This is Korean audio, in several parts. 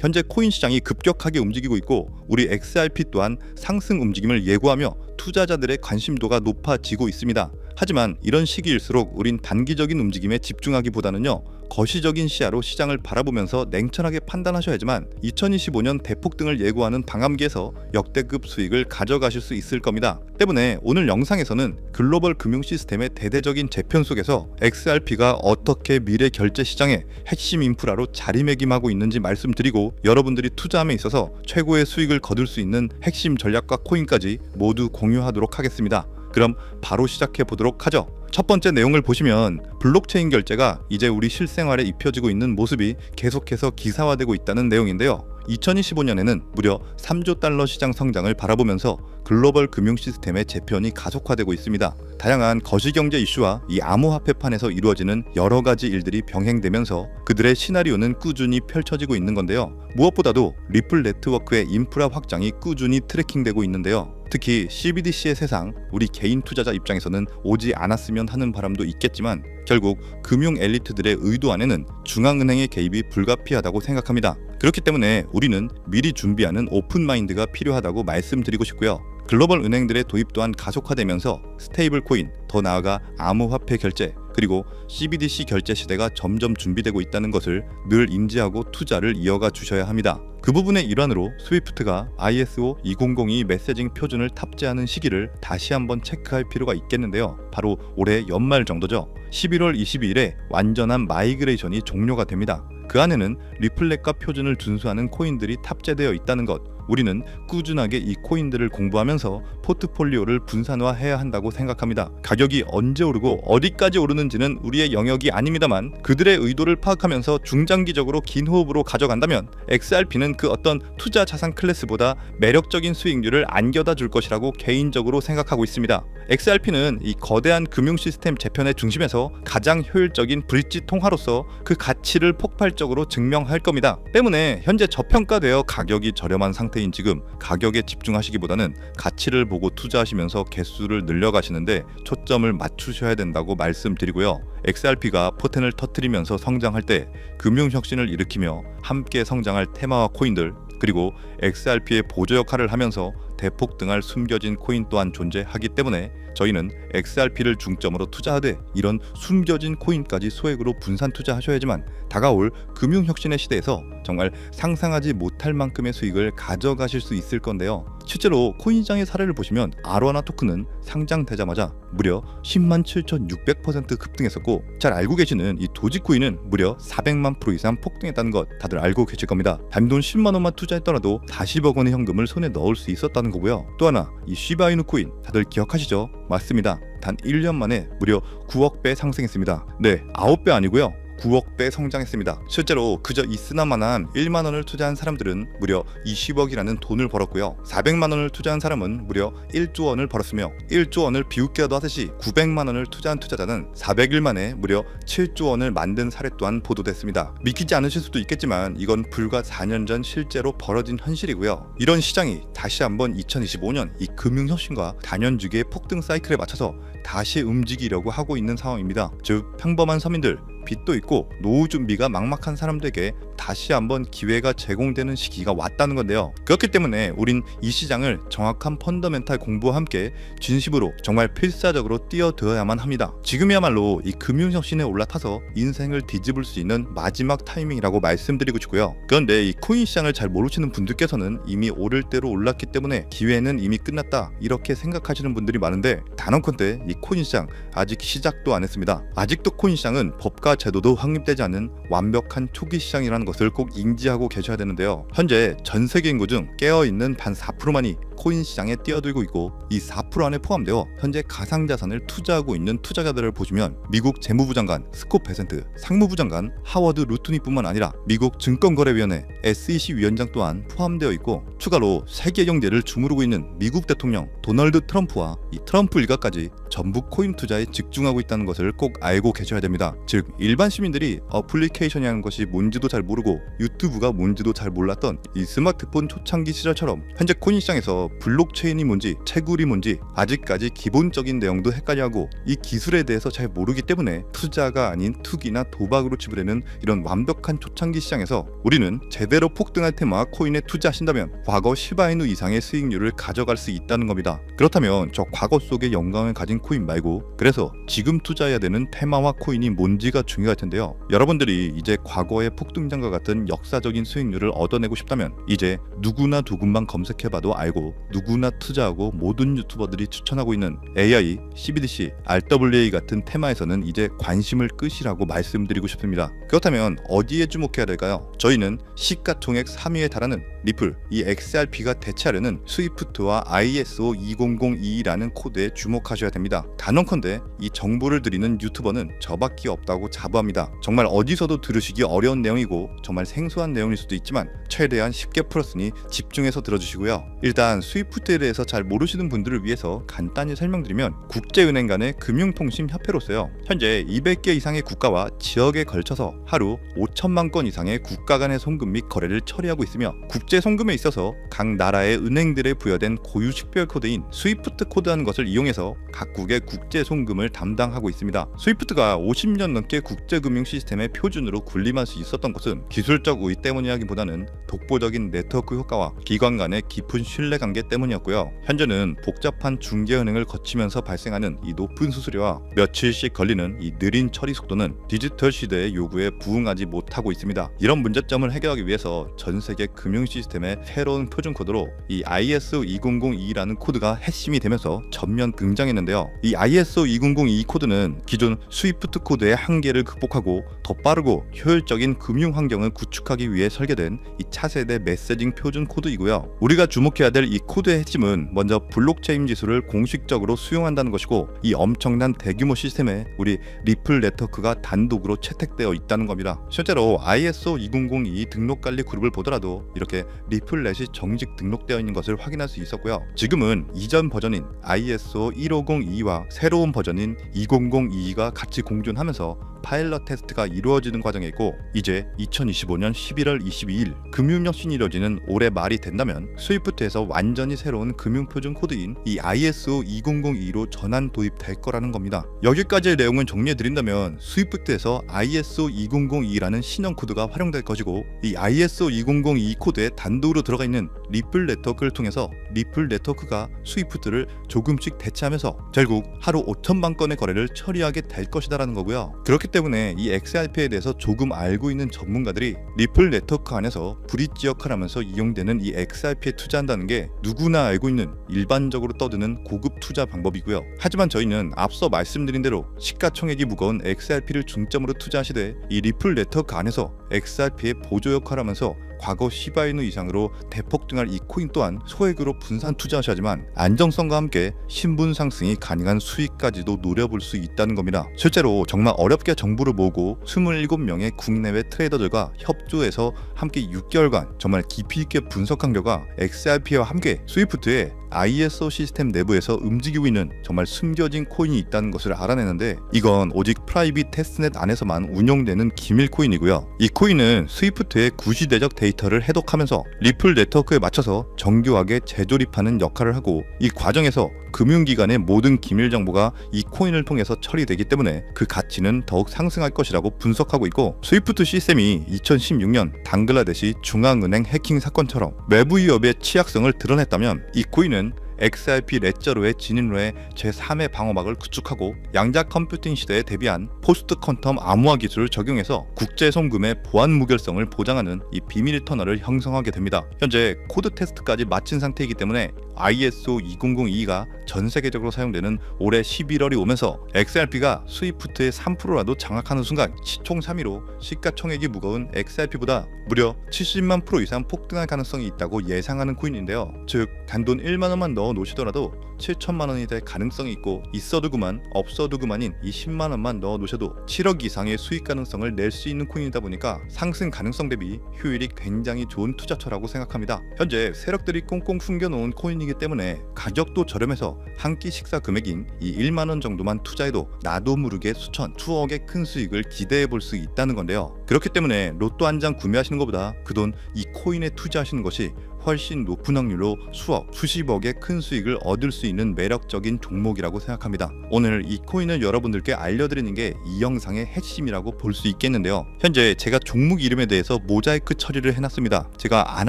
현재 코인 시장이 급격하게 움직이고 있고 우리 XRP 또한 상승 움직임을 예고하며 투자자들의 관심도가 높아지고 있습니다. 하지만 이런 시기일수록 우린 단기적인 움직임에 집중하기보다는요, 거시적인 시야로 시장을 바라보면서 냉철하게 판단하셔야지만 2025년 대폭등을 예고하는 방암기에서 역대급 수익을 가져가실 수 있을 겁니다. 때문에 오늘 영상에서는 글로벌 금융 시스템의 대대적인 재편 속에서 XRP가 어떻게 미래 결제 시장의 핵심 인프라로 자리매김하고 있는지 말씀드리고, 여러분들이 투자함에 있어서 최고의 수익을 거둘 수 있는 핵심 전략과 코인까지 모두 공유하도록 하겠습니다. 그럼 바로 시작해 보도록 하죠. 첫 번째 내용을 보시면 블록체인 결제가 이제 우리 실생활에 입혀지고 있는 모습이 계속해서 기사화되고 있다는 내용인데요. 2025년에는 무려 3조 달러 시장 성장을 바라보면서 글로벌 금융 시스템의 재편이 가속화되고 있습니다. 다양한 거시경제 이슈와 이 암호화폐판에서 이루어지는 여러 가지 일들이 병행되면서 그들의 시나리오는 꾸준히 펼쳐지고 있는 건데요. 무엇보다도 리플 네트워크의 인프라 확장이 꾸준히 트래킹되고 있는데요. 특히 CBDC의 세상, 우리 개인 투자자 입장에서는 오지 않았으면 하는 바람도 있겠지만 결국 금융 엘리트들의 의도 안에는 중앙은행의 개입이 불가피하다고 생각합니다. 그렇기 때문에 우리는 미리 준비하는 오픈마인드가 필요하다고 말씀드리고 싶고요. 글로벌 은행들의 도입 또한 가속화되면서 스테이블 코인, 더 나아가 암호화폐 결제, 그리고 CBDC 결제 시대가 점점 준비되고 있다는 것을 늘 인지하고 투자를 이어가 주셔야 합니다. 그 부분의 일환으로 스위프트가 ISO 2002 메시징 표준을 탑재하는 시기를 다시 한번 체크할 필요가 있겠는데요. 바로 올해 연말 정도죠. 11월 22일에 완전한 마이그레이션이 종료가 됩니다. 그 안에는 리플렛과 표준을 준수하는 코인들이 탑재되어 있다는 것, 우리는 꾸준하게 이 코인들을 공부하면서 포트폴리오를 분산화해야 한다고 생각합니다. 가격이 언제 오르고 어디까지 오르는지는 우리의 영역이 아닙니다만 그들의 의도를 파악하면서 중장기적으로 긴 호흡으로 가져간다면 XRP는 그 어떤 투자 자산 클래스보다 매력적인 수익률을 안겨다 줄 것이라고 개인적으로 생각하고 있습니다. XRP는 이 거대한 금융 시스템 재편의 중심에서 가장 효율적인 브릿지 통화로서 그 가치를 폭발적으로 증명할 겁니다. 때문에 현재 저평가되어 가격이 저렴한 상태인 지금 가격에 집중하시기보다는 가치를 보고 투자하시면서 개수를 늘려가시는데 초점을 맞추셔야 된다고 말씀드리고요. XRP가 포텐을 터뜨리면서 성장할 때 금융혁신을 일으키며 함께 성장할 테마와 코인들, 그리고 XRP의 보조 역할을 하면서 대폭등할 숨겨진 코인 또한 존재하기 때문에 저희는 XRP를 중점으로 투자하되 이런 숨겨진 코인까지 소액으로 분산 투자하셔야지만 다가올 금융혁신의 시대에서 정말 상상하지 못할 만큼의 수익을 가져가실 수 있을 건데요. 실제로 코인 시장의 사례를 보시면 아로하나 토큰은 상장되자마자 무려 107,600% 급등했었고, 잘 알고 계시는 이 도지코인은 무려 400만 % 이상 폭등했다는 것 다들 알고 계실 겁니다. 단돈 10만 원만 투자했더라도 40억 원의 현금을 손에 넣을 수 있었다는 거고요. 또 하나, 이 시바이누 코인 다들 기억하시죠? 맞습니다. 단 1년 만에 무려 9억 배 상승했습니다. 네, 9배 아니고요. 9억 배 성장했습니다. 실제로 그저 있으나마나 1만 원을 투자한 사람들은 무려 20억이라는 돈을 벌었고요. 400만 원을 투자한 사람은 무려 1조 원을 벌었으며 1조 원을 비웃기라도 하듯이 900만 원을 투자한 투자자는 400일 만에 무려 7조 원을 만든 사례 또한 보도됐습니다. 믿기지 않으실 수도 있겠지만 이건 불과 4년 전 실제로 벌어진 현실이고요. 이런 시장이 다시 한번 2025년 이 금융혁신과 단연주기의 폭등 사이클에 맞춰서 다시 움직이려고 하고 있는 상황입니다. 즉 평범한 서민들, 빚도 있고 노후 준비가 막막한 사람들에게 다시 한번 기회가 제공되는 시기가 왔다는 건데요. 그렇기 때문에 우린 이 시장을 정확한 펀더멘탈 공부와 함께 진심으로 정말 필사적으로 뛰어들어야만 합니다. 지금이야말로 이 금융혁신에 올라타서 인생을 뒤집을 수 있는 마지막 타이밍이라고 말씀드리고 싶고요. 그런데 이 코인 시장을 잘 모르시는 분들께서는 이미 오를 대로 올랐기 때문에 기회는 이미 끝났다 이렇게 생각하시는 분들이 많은데, 단언컨대 이 코인 시장 아직 시작도 안 했습니다. 아직도 코인 시장은 법과 제도도 확립되지 않은 완벽한 초기 시장이라는 것을 꼭 인지하고 계셔야 되는데요. 현재 전 세계 인구 중 깨어있는 반 4%만이 코인 시장에 뛰어들고 있고, 이 4% 안에 포함되어 현재 가상자산을 투자하고 있는 투자자들을 보시면 미국 재무부 장관 스콧 베센트, 상무부 장관 하워드 루트니뿐만 아니라 미국 증권거래위원회 SEC 위원장 또한 포함되어 있고, 추가로 세계 경제를 주무르고 있는 미국 대통령 도널드 트럼프와 이 트럼프 일가까지 전부 코인 투자에 집중하고 있다는 것을 꼭 알고 계셔야 됩니다. 즉 일반 시민들이 어플리케이션이라는 것이 뭔지도 잘 모르고 유튜브가 뭔지도 잘 몰랐던 이 스마트폰 초창기 시절처럼 현재 코인 시장에서 분들께서 블록체인이 뭔지 채굴이 뭔지 아직까지 기본적인 내용도 헷갈려하고 이 기술에 대해서 잘 모르기 때문에 투자가 아닌 투기나 도박으로 치부되는 이런 완벽한 초창기 시장에서 우리는 제대로 폭등할 테마와 코인에 투자하신다면 과거 시바이누 이상의 수익률을 가져갈 수 있다는 겁니다. 그렇다면 저 과거 속의 영광을 가진 코인 말고 그래서 지금 투자해야 되는 테마와 코인이 뭔지가 중요할 텐데요. 여러분들이 이제 과거의 폭등장과 같은 역사적인 수익률을 얻어내고 싶다면 이제 누구나 두군만 검색해봐도 알고 누구나 투자하고 모든 유튜버들이 추천하고 있는 AI, CBDC, RWA 같은 테마에서는 이제 관심을 끄시라고 말씀드리고 싶습니다. 그렇다면 어디에 주목해야 될까요? 저희는 시가총액 3위에 달하는 리플, 이 XRP가 대체하려는 스위프트와 ISO 20022라는 코드에 주목하셔야 됩니다. 단언컨대 이 정보를 드리는 유튜버는 저밖에 없다고 자부합니다. 정말 어디서도 들으시기 어려운 내용이고 정말 생소한 내용일 수도 있지만 최대한 쉽게 풀었으니 집중해서 들어주시고요. 일단 스위프트에 대해서 잘 모르시는 분들을 위해서 간단히 설명드리면 국제은행 간의 금융통신협회로서요. 현재 200개 이상의 국가와 지역에 걸쳐서 하루 5천만 건 이상의 국가 간의 송금 및 거래를 처리하고 있으며 국제 송금에 있어서 각 나라의 은행들에 부여된 고유 식별 코드인 스위프트 코드라는 것을 이용해서 각국의 국제 송금을 담당하고 있습니다. 스위프트가 50년 넘게 국제금융 시스템의 표준으로 군림할 수 있었던 것은 기술적 우위 때문이라기보다는 독보적인 네트워크 효과와 기관 간의 깊은 신뢰관계 때문이었고요. 현재는 복잡한 중개은행을 거치면서 발생하는 이 높은 수수료와 며칠씩 걸리는 이 느린 처리 속도는 디지털 시대의 요구에 부응하지 못하고 있습니다. 이런 문제점을 해결하기 위해서 전 세계 금융 시스템의 새로운 표준 코드로 이 ISO 2002라는 코드가 핵심이 되면서 전면 등장했는데요. 이 ISO 2002 코드는 기존 스위프트 코드의 한계를 극복하고 더 빠르고 효율적인 금융 환경을 구축하기 위해 설계된 이 차세대 메시징 표준 코드이고요. 우리가 주목해야 될 이 코드의 핵심은 먼저 블록체인 기술을 공식적으로 수용한다는 것이고 이 엄청난 대규모 시스템에 우리 리플 네트워크가 단독으로 채택되어 있다는 겁니다. 실제로 ISO 2002 등록 관리 그룹을 보더라도 이렇게 리플넷이 정식 등록되어 있는 것을 확인할 수 있었고요. 지금은 이전 버전인 ISO 1502와 새로운 버전인 2002가 같이 공존하면서 파일럿 테스트가 이루어지는 과정에 있고 이제 2025년 11월 22일 금융혁신이 이루어지는 올해 말이 된다면 스위프트에서 완전히 새로운 금융표준 코드인 이 ISO 2002로 전환 도입될 거라는 겁니다. 여기까지의 내용을 정리해드린다면 스위프트에서 ISO 2002라는 신형 코드가 활용될 것이고 이 ISO 2002 코드에 단독으로 들어가 있는 리플 네트워크를 통해서 리플 네트워크가 스위프트를 조금씩 대체하면서 결국 하루 5천만 건의 거래를 처리하게 될 것이다라는 거고요. 그렇기 때문에 이 XRP에 대해서 조금 알고 있는 전문가들이 리플 네트워크 안에서 브릿지 역할을 하면서 이용되는 이 XRP에 투자한다는 게 누구나 알고 있는 일반적으로 떠드는 고급 투자 방법이고요. 하지만 저희는 앞서 말씀드린 대로 시가총액이 무거운 XRP를 중점으로 투자하시되 이 리플 네트워크 안에서 XRP의 보조 역할을 하면서 과거 시바이누 이상으로 대폭등할 이 코인 또한 소액으로 분산 투자하셔야지만 안정성과 함께 신분 상승이 가능한 수익까지도 노려볼 수 있다는 겁니다. 실제로 정말 어렵게 정보를 모으고 27명의 국내외 트레이더들과 협조해서 함께 6개월간 정말 깊이 있게 분석한 결과 XRP와 함께 스위프트의 ISO 시스템 내부에서 움직이고 있는 정말 숨겨진 코인이 있다는 것을 알아내는데 이건 오직 프라이빗 테스트넷 안에서만 운영되는 기밀 코인이고요. 이 코인은 스위프트의 구시대적 데이터를 해독하면서 리플 네트워크에 맞춰서 정교하게 재조립하는 역할을 하고 이 과정에서 금융기관의 모든 기밀 정보가 이 코인을 통해서 처리되기 때문에 그 가치는 더욱 상승할 것이라고 분석하고 있고 스위프트 시스템이 2016년 방글라데시 중앙은행 해킹 사건처럼 외부 위협의 취약성을 드러냈다면 이 코인은 XRP 레저로의 진입로에 제3의 방어막을 구축하고 양자 컴퓨팅 시대에 대비한 포스트 퀀텀 암호화 기술을 적용해서 국제 송금의 보안 무결성을 보장하는 이 비밀 터널을 형성하게 됩니다. 현재 코드 테스트까지 마친 상태이기 때문에 ISO 2002가 전 세계적으로 사용되는 올해 11월이 오면서 XRP가 스위프트의 3%라도 장악하는 순간 시총 3위로 시가총액이 무거운 XRP보다 무려 70만 프로 이상 폭등할 가능성이 있다고 예상하는 코인인데요. 즉 단돈 1만 원만 넣어 놓으시더라도 7천만 원이 될 가능성이 있고 있어도 그만 없어도 그만인 이 10만 원만 넣어 놓으셔도 7억 이상의 수익 가능성을 낼 수 있는 코인이다 보니까 상승 가능성 대비 효율이 굉장히 좋은 투자처라고 생각합니다. 현재 세력들이 꽁꽁 숨겨놓은 코인이기 때문에 가격도 저렴해서 한 끼 식사 금액인 이 1만 원 정도만 투자해도 나도 모르게 수천, 수억의 큰 수익을 기대해 볼 수 있다는 건데요. 그렇기 때문에 로또 한 장 구매하시는 것보다 그 돈 이 코인에 투자하시는 것이 훨씬 높은 확률로 수억, 수십억의 큰 수익을 얻을 수 있는 매력적인 종목이라고 생각합니다. 오늘 이 코인을 여러분들께 알려드리는 게 이 영상의 핵심이라고 볼 수 있겠는데요. 현재 제가 종목 이름에 대해서 모자이크 처리를 해놨습니다. 제가 안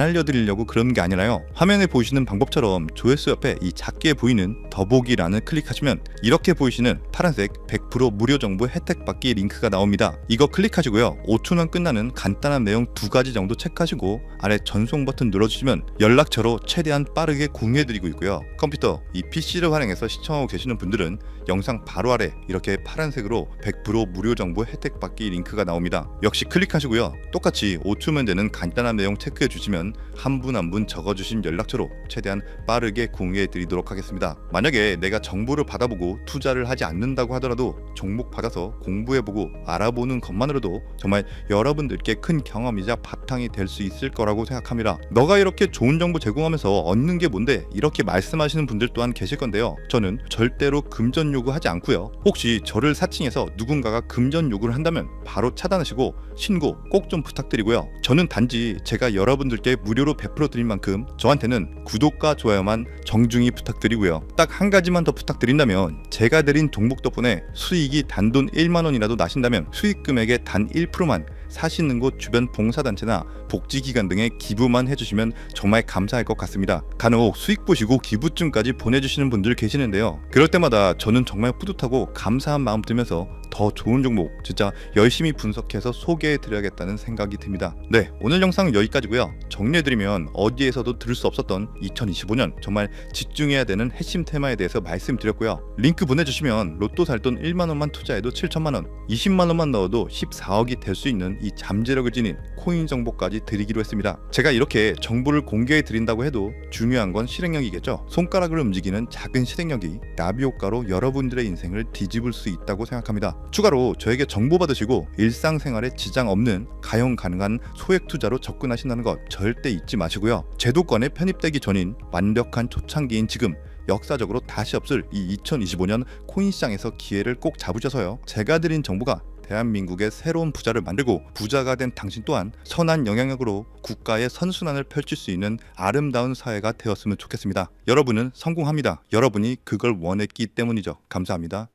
알려드리려고 그런 게 아니라요. 화면에 보이시는 방법처럼 조회수 옆에 이 작게 보이는 더보기란을 클릭하시면 이렇게 보이시는 파란색 100% 무료 정보 혜택 받기 링크가 나옵니다. 이거 클릭하시고요. 5초면 끝나는 간단한 내용 2가지 정도 체크하시고 아래 전송 버튼 눌러주시면 연락처로 최대한 빠르게 공유해드리고 있고요. 컴퓨터, 이 PC를 활용해서 시청하고 계시는 분들은 영상 바로 아래 이렇게 파란색으로 100% 무료 정보 혜택 받기 링크가 나옵니다. 역시 클릭하시고요. 똑같이 5초면 되는 간단한 내용 체크해 주시면 한 분 한 분 적어주신 연락처로 최대한 빠르게 공유해 드리도록 하겠습니다. 만약에 내가 정보를 받아보고 투자를 하지 않는다고 하더라도 종목 받아서 공부해보고 알아보는 것만으로도 정말 여러분들께 큰 경험이자 바탕이 될 수 있을 거라고 생각합니다. 너가 이렇게 좋은 정보 제공하면서 얻는 게 뭔데? 이렇게 말씀하시는 분들 또한 계실 건데요. 저는 절대로 금전 요구하지 않고요. 혹시 저를 사칭해서 누군가가 금전 요구를 한다면 바로 차단하시고 신고 꼭 좀 부탁드리고요. 저는 단지 제가 여러분들께 무료로 베풀어 드릴 만큼 저한테는 구독과 좋아요만 정중히 부탁드리고요. 딱 한 가지만 더 부탁드린다면 제가 드린 종목 덕분에 수익이 단돈 1만 원이라도 나신다면 수익 금액의 단 1%만 사시는 곳 주변 봉사단체나 복지기관 등에 기부만 해주시면 정말 감사할 것 같습니다. 간혹 수익 보시고 기부증까지 보내주시는 분들 계시는데요. 그럴 때마다 저는 정말 뿌듯하고 감사한 마음 들면서 더 좋은 종목 진짜 열심히 분석해서 소개해드려야겠다는 생각이 듭니다. 네, 오늘 영상은 여기까지고요. 정리해드리면 어디에서도 들을 수 없었던 2025년 정말 집중해야 되는 핵심 테마에 대해서 말씀드렸고요. 링크 보내주시면 로또 살 돈 1만 원만 투자해도 7천만 원, 20만 원만 넣어도 14억이 될 수 있는 이 잠재력을 지닌 코인 정보까지 드리기로 했습니다. 제가 이렇게 정보를 공개해 드린다고 해도 중요한 건 실행력이겠죠. 손가락을 움직이는 작은 실행력이 나비 효과로 여러분들의 인생을 뒤집을 수 있다고 생각합니다. 추가로 저에게 정보 받으시고 일상생활에 지장 없는 가용 가능한 소액 투자로 접근하신다는 것 절대 잊지 마시고요. 제도권에 편입되기 전인 완벽한 초창기인 지금 역사적으로 다시 없을 이 2025년 코인 시장에서 기회를 꼭 잡으셔서요. 제가 드린 정보가 대한민국의 새로운 부자를 만들고 부자가 된 당신 또한 선한 영향력으로 국가의 선순환을 펼칠 수 있는 아름다운 사회가 되었으면 좋겠습니다. 여러분은 성공합니다. 여러분이 그걸 원했기 때문이죠. 감사합니다.